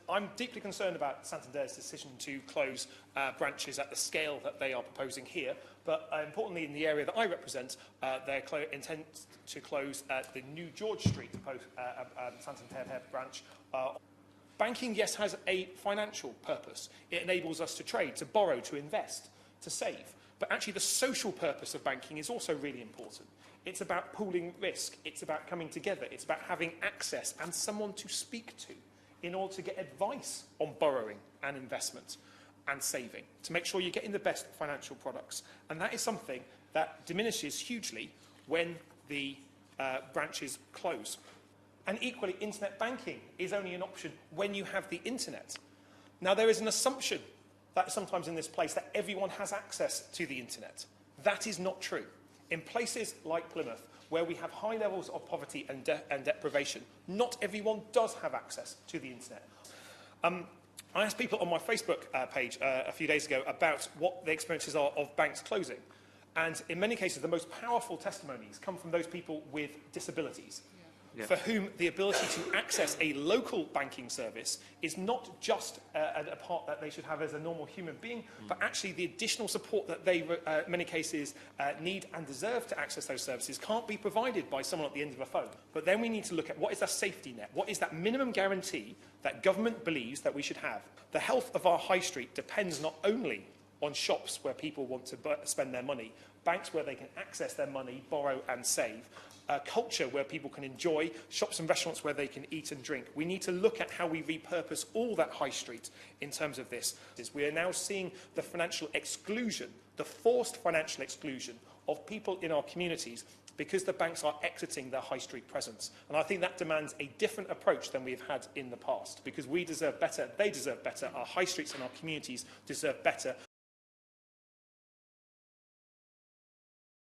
I'm deeply concerned about Santander's decision to close branches at the scale that they are proposing here, but importantly in the area that I represent, they intend to close the New George Street Santander branch. Banking, yes, has a financial purpose. It enables us to trade, to borrow, to invest, to save. But actually the social purpose of banking is also really important. It's about pooling risk. It's about coming together. It's about having access and someone to speak to in order to get advice on borrowing and investment and saving, to make sure you're getting the best financial products. And that is something that diminishes hugely when the branches close. And equally, internet banking is only an option when you have the internet. Now, there is an assumption that sometimes in this place that everyone has access to the internet. That is not true. In places like Plymouth, where we have high levels of poverty and deprivation, not everyone does have access to the internet. I asked people on my Facebook page a few days ago about what the experiences are of banks closing. And in many cases, the most powerful testimonies come from those people with disabilities. Yeah. For whom the ability to access a local banking service is not just a part that they should have as a normal human being, but actually the additional support that they, in many cases, need and deserve to access those services can't be provided by someone at the end of a phone. But then we need to look at what is that safety net? What is that minimum guarantee that government believes that we should have? The health of our high street depends not only on shops where people want to spend their money, banks where they can access their money, borrow and save, culture where people can enjoy, shops and restaurants where they can eat and drink. We need to look at how we repurpose all that high street in terms of this. We are now seeing the financial exclusion, the forced financial exclusion of people in our communities because the banks are exiting their high street presence. And I think that demands a different approach than we've had in the past, because we deserve better, they deserve better, our high streets and our communities deserve better.